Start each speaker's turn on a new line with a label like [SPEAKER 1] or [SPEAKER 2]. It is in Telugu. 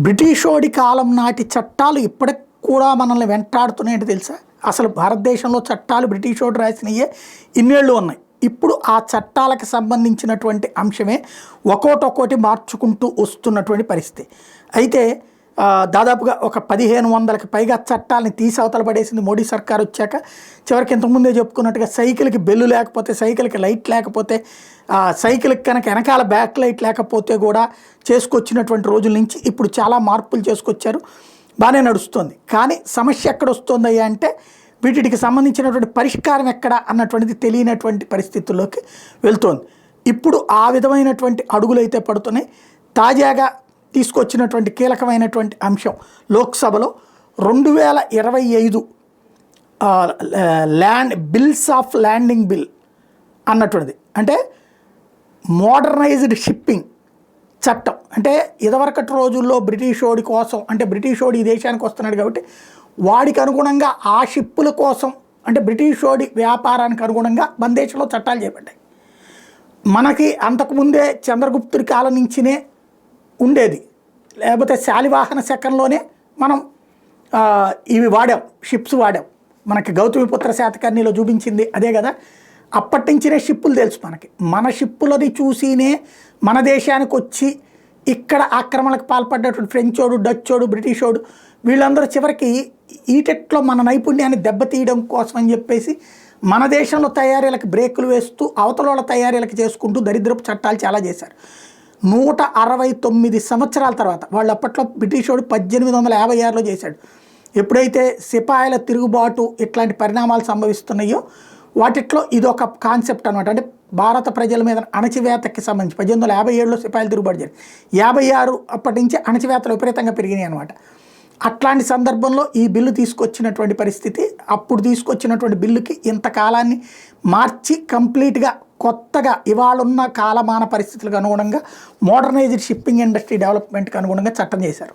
[SPEAKER 1] బ్రిటిషోడి కాలం నాటి చట్టాలు ఇప్పటికి కూడా మనల్ని వెంటాడుతున్నాయంటే తెలుసా? అసలు భారతదేశంలో చట్టాలు బ్రిటిషోడు రాసినయే ఇన్నేళ్ళు ఉన్నాయి. ఇప్పుడు ఆ చట్టాలకు సంబంధించినటువంటి అంశమే ఒక్కోటి మార్చుకుంటూ వస్తున్నటువంటి పరిస్థితి. అయితే దాదాపుగా ఒక 1500కి పైగా చట్టాలని తీసి అవతల పడేసింది మోడీ సర్కార్ వచ్చాక. చివరికి ఇంతకుముందే చెప్పుకున్నట్టుగా సైకిల్కి బెల్లు లేకపోతే, సైకిల్కి లైట్ లేకపోతే, సైకిల్కి కనుక వెనకాల బ్యాక్ లైట్ లేకపోతే కూడా చేసుకొచ్చినటువంటి రోజుల నుంచి ఇప్పుడు చాలా మార్పులు చేసుకొచ్చారు. బాగానే నడుస్తుంది. కానీ సమస్య ఎక్కడ వస్తుందయ్యా అంటే వీటికి సంబంధించినటువంటి పరిష్కారం ఎక్కడ అన్నటువంటిది తెలియనటువంటి పరిస్థితుల్లోకి వెళ్తోంది. ఇప్పుడు ఆ విధమైనటువంటి అడుగులు అయితే పడుతున్నాయి. తాజాగా తీసుకొచ్చినటువంటి కీలకమైనటువంటి అంశం లోక్సభలో 2025 బిల్స్ ఆఫ్ ల్యాండింగ్ బిల్ అన్నటువంటిది. అంటే మోడర్నైజ్డ్ షిప్పింగ్ చట్టం. అంటే ఇదివరకటి రోజుల్లో బ్రిటిషోడి కోసం, అంటే బ్రిటిషోడి ఈ దేశానికి వస్తున్నాడు కాబట్టి వాడికి అనుగుణంగా ఆ షిప్పుల కోసం, అంటే బ్రిటిషోడి వ్యాపారానికి అనుగుణంగా మన దేశంలో చట్టాలు చేపట్టాయి. మనకి అంతకుముందే చంద్రగుప్తుడి కాలం నుంచినే ఉండేది. లేకపోతే శాలివాహన శకంలోనే మనం ఇవి వాడాం, షిప్స్ వాడాం. మనకి గౌతమిపుత్ర శాతకర్ణిలో చూపించింది అదే కదా. అప్పటి నుంచినే షిప్పులు తెలుసు మనకి. మన షిప్పులని చూసినే మన దేశానికి వచ్చి ఇక్కడ ఆక్రమణకు పాల్పడ్డటువంటి ఫ్రెంచోడు, డచ్చోడు, బ్రిటిషోడు వీళ్ళందరూ చివరికి ఈటెట్లో మన నైపుణ్యాన్ని దెబ్బతీయడం కోసం అని చెప్పేసి మన దేశంలో తయారీలకు బ్రేకులు వేస్తూ అవతల తయారీలకు చేసుకుంటూ దరిద్రపు చట్టాలు చాలా చేశారు. 169 సంవత్సరాల తర్వాత, వాళ్ళు అప్పట్లో బ్రిటిషోడు 1856లో చేశాడు. ఎప్పుడైతే సిపాయిల తిరుగుబాటు ఇట్లాంటి పరిణామాలు సంభవిస్తున్నాయో వాటిట్లో ఇదొక కాన్సెప్ట్ అనమాట. అంటే భారత ప్రజల మీద అణచివేతకి సంబంధించి 1857లో సిపాయిల తిరుగుబాటు జరిగింది. 56 అప్పటి నుంచి అణచివేతలు విపరీతంగా పెరిగినాయి అనమాట. అట్లాంటి సందర్భంలో ఈ బిల్లు తీసుకొచ్చినటువంటి పరిస్థితి. అప్పుడు తీసుకొచ్చినటువంటి బిల్లుకి ఇంతకాలాన్ని మార్చి కంప్లీట్గా కొత్తగా ఇవాళున్న కాలమాన పరిస్థితులకు అనుగుణంగా మోడర్నైజ్డ్ షిప్పింగ్ ఇండస్ట్రీ డెవలప్మెంట్కి అనుగుణంగా చట్టం చేశారు.